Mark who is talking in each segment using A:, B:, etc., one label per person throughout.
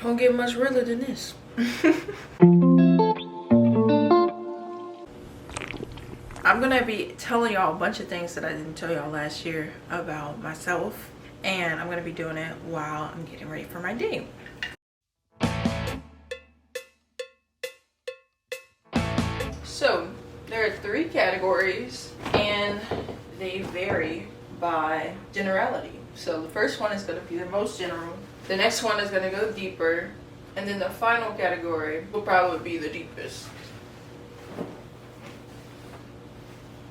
A: Don't get much realer than this. I'm gonna be telling y'all a bunch of things that I didn't tell y'all last year about myself, and I'm gonna be doing it while I'm getting ready for my day. So there are 3 categories and they vary by generality. So the first one is going to be the most general, the next one is going to go deeper, and then the final category will probably be the deepest.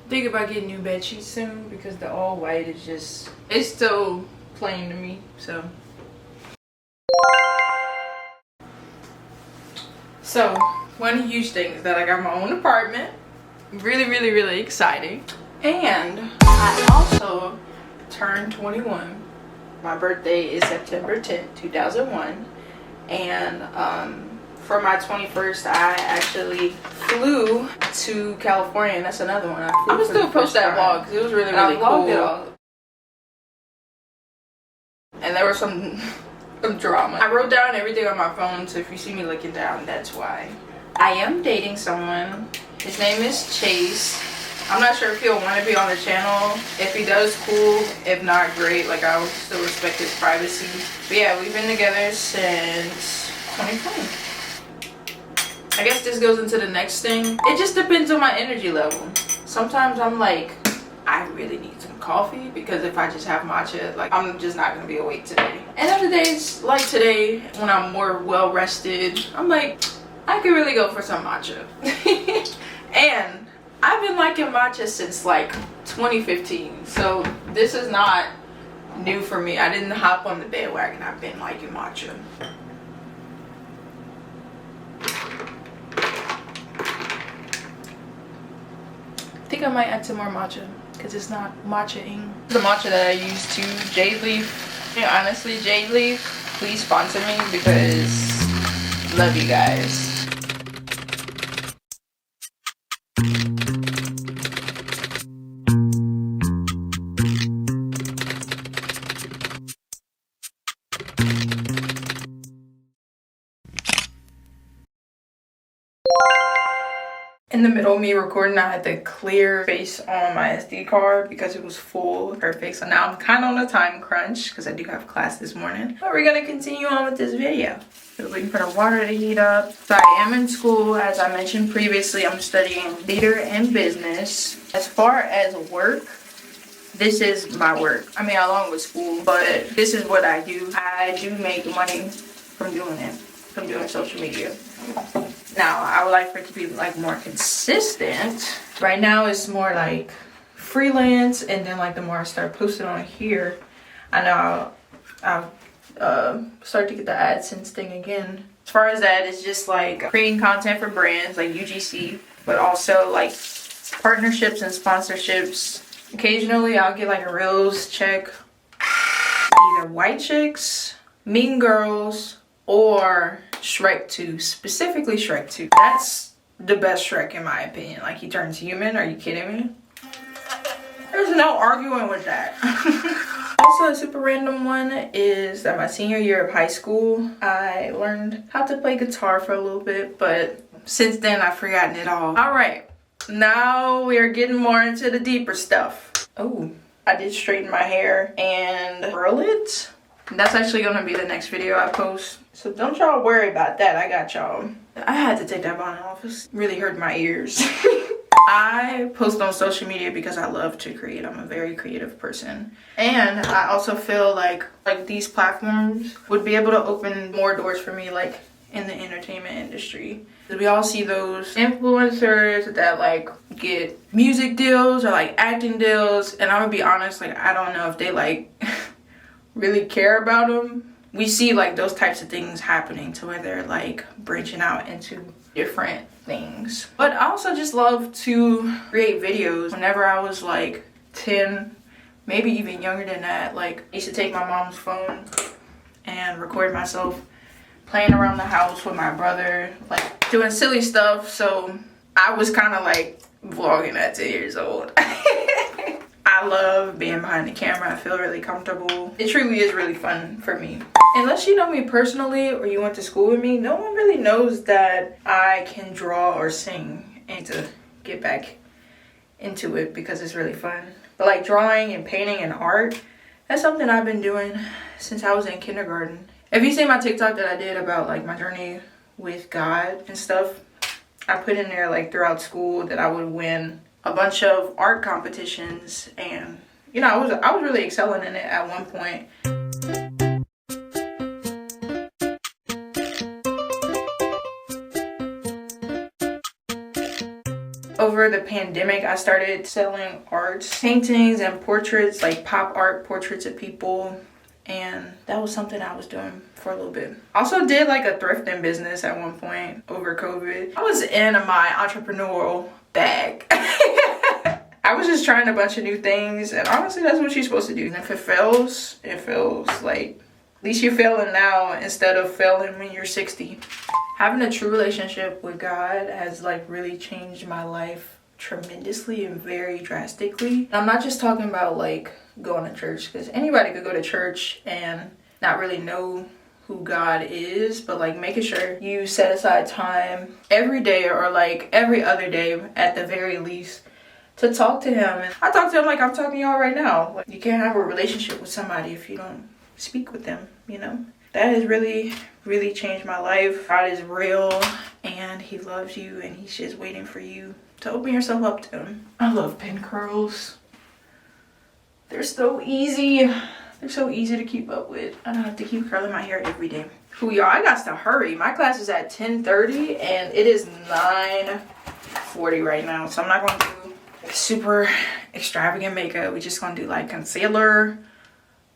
A: Think about getting new bed sheets soon because the all white is just, it's still plain to me. So one huge thing is that I got my own apartment. Really exciting. And I also turned 21. My birthday is September 10th, 2001. And for my 21st, I actually flew to California, and that's another one. I'm gonna still post that vlog because it was really cool. And there was some drama. I wrote down everything on my phone, so if you see me looking down, that's why. I am dating someone. His name is Chase. I'm not sure if he'll want to be on the channel. If he does, cool. If not, great. Like, I would still respect his privacy. But yeah, we've been together since 2020. I guess this goes into the next thing. It just depends on my energy level. Sometimes I'm like, I really need some coffee, because if I just have matcha, like, I'm just not gonna be awake today. And other days, like today, when I'm more well rested, I'm like, I could really go for some matcha. And I've been liking matcha since like 2015, so this is not new for me. I didn't hop on the bandwagon. I've been liking matcha. I think I might add some more matcha because it's not matcha-ing. The matcha that I use too, Jade Leaf. Yeah, honestly, Jade Leaf, please sponsor me because love you guys. In the middle of me recording, I had to clear space on my SD card because it was full. Perfect. So now I'm kind of on a time crunch because I do have class this morning. But we're going to continue on with this video. We're waiting for the water to heat up. So I am in school. As I mentioned previously, I'm studying theater and business. As far as work, this is my work. I mean, along with school, but this is what I do. I do make money from doing it, from doing social media. Now, I would like for it to be like more consistent. Right now, it's more like freelance, and then like the more I start posting on here, I know I'll start to get the AdSense thing again. As far as that, it's just like creating content for brands like UGC, but also like partnerships and sponsorships. Occasionally, I'll get like a Reels check, either White Chicks, Mean Girls, or Shrek 2, specifically Shrek 2. That's the best Shrek in my opinion. Like, he turns human. Are you kidding me? There's no arguing with that. Also, a super random one is that my senior year of high school, I learned how to play guitar for a little bit, but since then I've forgotten it all. All right, now we are getting more into the deeper stuff. Oh, I did straighten my hair and curl it. That's actually gonna be the next video I post, so don't y'all worry about that. I got y'all. I had to take that bonnet off. It really hurt my ears. I post on social media because I love to create. I'm a very creative person, and I also feel like these platforms would be able to open more doors for me, like in the entertainment industry. We all see those influencers that like get music deals or like acting deals, and I'm gonna be honest, like, I don't know if they like really care about them. We see like those types of things happening to where they're like branching out into different things. But I also just love to create videos. Whenever I was like 10, maybe even younger than that, like, I used to take my mom's phone and record myself playing around the house with my brother, like doing silly stuff. So I was kind of like vlogging at 10 years old. I I love being behind the camera. I feel really comfortable. It truly is really fun for me. Unless you know me personally or you went to school with me, no one really knows that I can draw or sing. And to get back into it because it's really fun. But like drawing and painting and art, that's something I've been doing since I was in kindergarten. If you see my TikTok that I did about like my journey with God and stuff, I put in there like throughout school that I would win a bunch of art competitions, and you know, I was really excelling in it at one point. Over the pandemic, I started selling arts, paintings and portraits, like pop art portraits of people. And that was something I was doing for a little bit. Also did like a thrifting business at one point over COVID. I was in my entrepreneurial bag. I was just trying a bunch of new things, and honestly, that's what you're supposed to do. And if it fails, it fails. Like, at least you're failing now instead of failing when you're 60. Having a true relationship with God has like really changed my life tremendously and very drastically. I'm not just talking about like going to church, because anybody could go to church and not really know who God is, but like making sure you set aside time every day or like every other day at the very least to talk to him. And I talk to him like I'm talking to y'all right now. Like, you can't have a relationship with somebody if you don't speak with them, you know? That has really, really changed my life. God is real and he loves you, and he's just waiting for you to open yourself up to him. I love pin curls. They're so easy. They're so easy to keep up with. I don't have to keep curling my hair every day. Ooh, y'all, I got to hurry. My class is at 10:30 and it is 9:40 right now. So I'm not going to do super extravagant makeup. We're just going to do like concealer,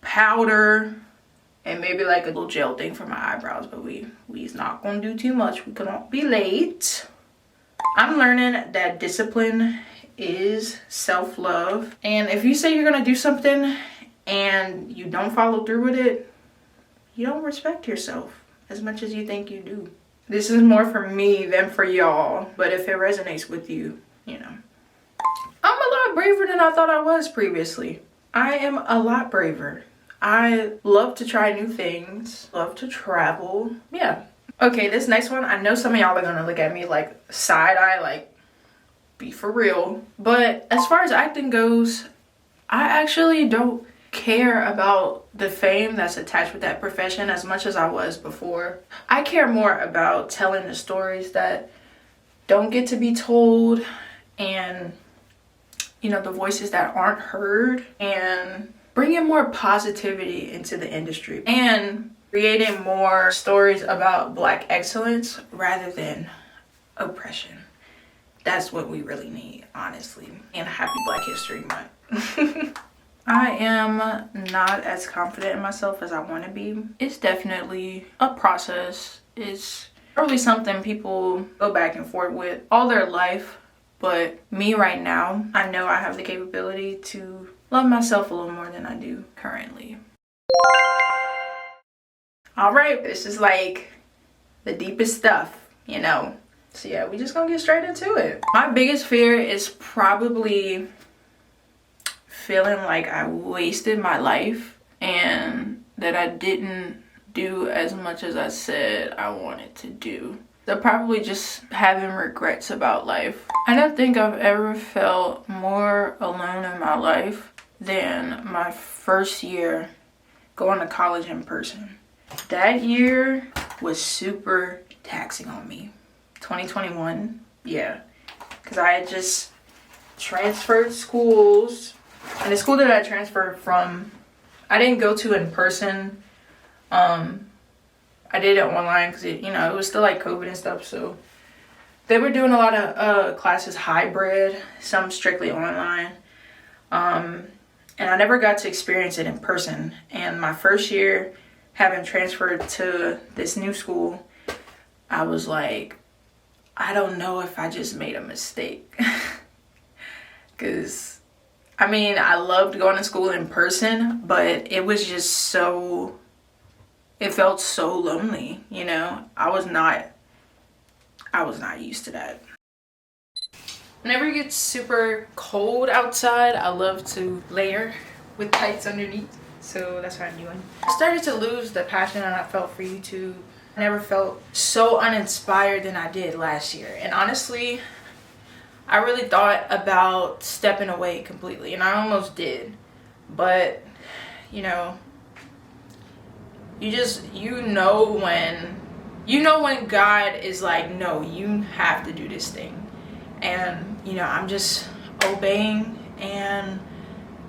A: powder, and maybe like a little gel thing for my eyebrows. But we's not going to do too much. We cannot be late. I'm learning that discipline is self-love, and if you say you're gonna do something and you don't follow through with it, you don't respect yourself as much as you think you do. This is more for me than for y'all, but if it resonates with you, you know. I'm a lot braver than I thought I was previously. I am a lot braver. I love to try new things, love to travel. Yeah. Okay, this next one, I know some of y'all are gonna look at me like side eye, like, be for real. But as far as acting goes, I actually don't care about the fame that's attached with that profession as much as I was before. I care more about telling the stories that don't get to be told, and you know, the voices that aren't heard, and bringing more positivity into the industry and creating more stories about Black excellence rather than oppression. That's what we really need, honestly. And happy Black History Month. I am not as confident in myself as I want to be. It's definitely a process. It's probably something people go back and forth with all their life. But me right now, I know I have the capability to love myself a little more than I do currently. All right, this is like the deepest stuff, you know. So yeah, we just gonna get straight into it. My biggest fear is probably feeling like I wasted my life and that I didn't do as much as I said I wanted to do. So probably just having regrets about life. I don't think I've ever felt more alone in my life than my first year going to college in person. That year was super taxing on me. 2021, yeah, because I had just transferred schools, and the school that I transferred from, I didn't go to in person. I did it online because it was still like COVID and stuff, so they were doing a lot of classes hybrid, some strictly online, and I never got to experience it in person. And my first year having transferred to this new school, I was like, I don't know if I just made a mistake. Because, I mean, I loved going to school in person, but it was just so, it felt so lonely, I was not used to that. Whenever it gets super cold outside, I love to layer with tights underneath. So that's what I'm doing. I started to lose the passion that I felt for YouTube. I never felt so uninspired than I did last year. And honestly, I really thought about stepping away completely, and I almost did. But, you know, you know when God is like, no, you have to do this thing. And, you know, I'm just obeying and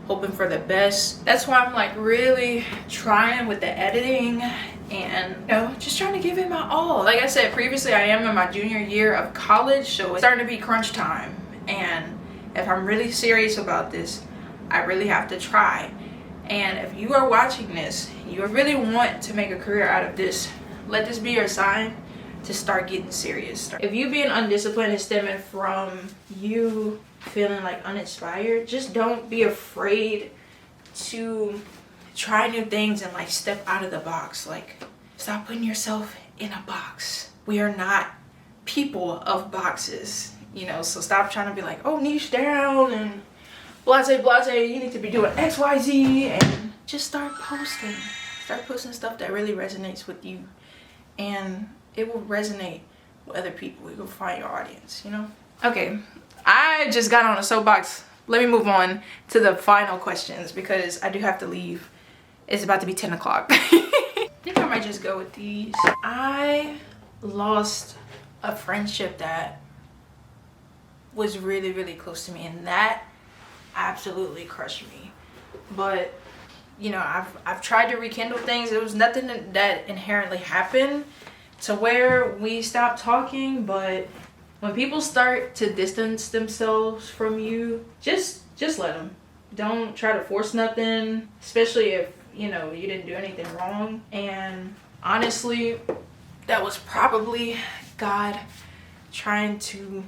A: hoping for the best. That's why I'm like really trying with the editing and, you know, just trying to give it my all. Like I said previously, I am in my junior year of college, so it's starting to be crunch time. And if I'm really serious about this, I really have to try. And if you are watching this, you really want to make a career out of this, let this be your sign to start getting serious. If you being undisciplined is stemming from you feeling like uninspired, just don't be afraid to try new things and like step out of the box. Like, stop putting yourself in a box. We are not people of boxes, you know, so stop trying to be like, oh, niche down and blase, you need to be doing XYZ, and just start posting stuff that really resonates with you, and it will resonate with other people. You will find your audience, you know. Okay, I just got on a soapbox. Let me move on to the final questions because I do have to leave. It's about to be 10 o'clock. I think I might just go with these. I lost a friendship that was really, really close to me, and that absolutely crushed me. But, you know, I've tried to rekindle things. It was nothing that inherently happened to where we stopped talking, but when people start to distance themselves from you, just let them. Don't try to force nothing, especially if, you know, you didn't do anything wrong. And honestly, that was probably God trying to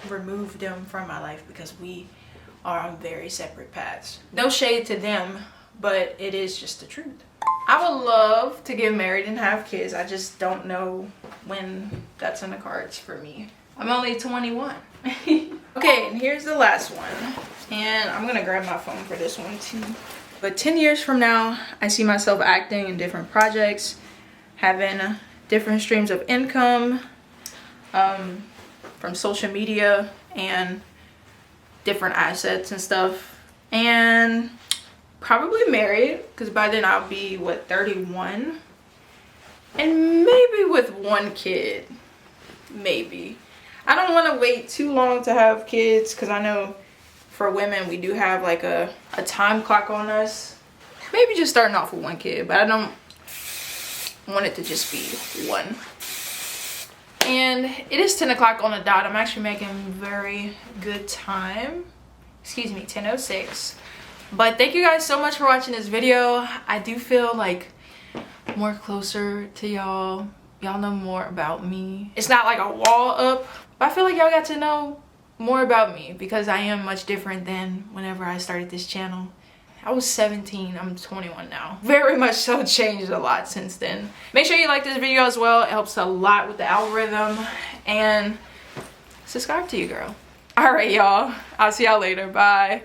A: remove them from my life because we are on very separate paths. No shade to them, but it is just the truth. I would love to get married and have kids. I just don't know when that's in the cards for me. I'm only 21. Okay, and here's the last one. And I'm gonna grab my phone for this one too. But 10 years from now, I see myself acting in different projects, having different streams of income from social media and different assets and stuff, and probably married, because by then I'll be, what, 31, and maybe with one kid. Maybe. I don't want to wait too long to have kids, because I know for women we do have like a time clock on us. Maybe just starting off with one kid, but I don't want it to just be one. And it is 10 o'clock on the dot. I'm actually making very good time. Excuse me, 10:06. But thank you guys so much for watching this video. I do feel like more closer to y'all. Y'all know more about me. It's not like a wall up, but I feel like y'all got to know more about me because I am much different than whenever I started this channel. I was 17, I'm 21 now. Very much so changed a lot since then. Make sure you like this video as well. It helps a lot with the algorithm. And subscribe to you, girl. All right, y'all. I'll see y'all later. Bye.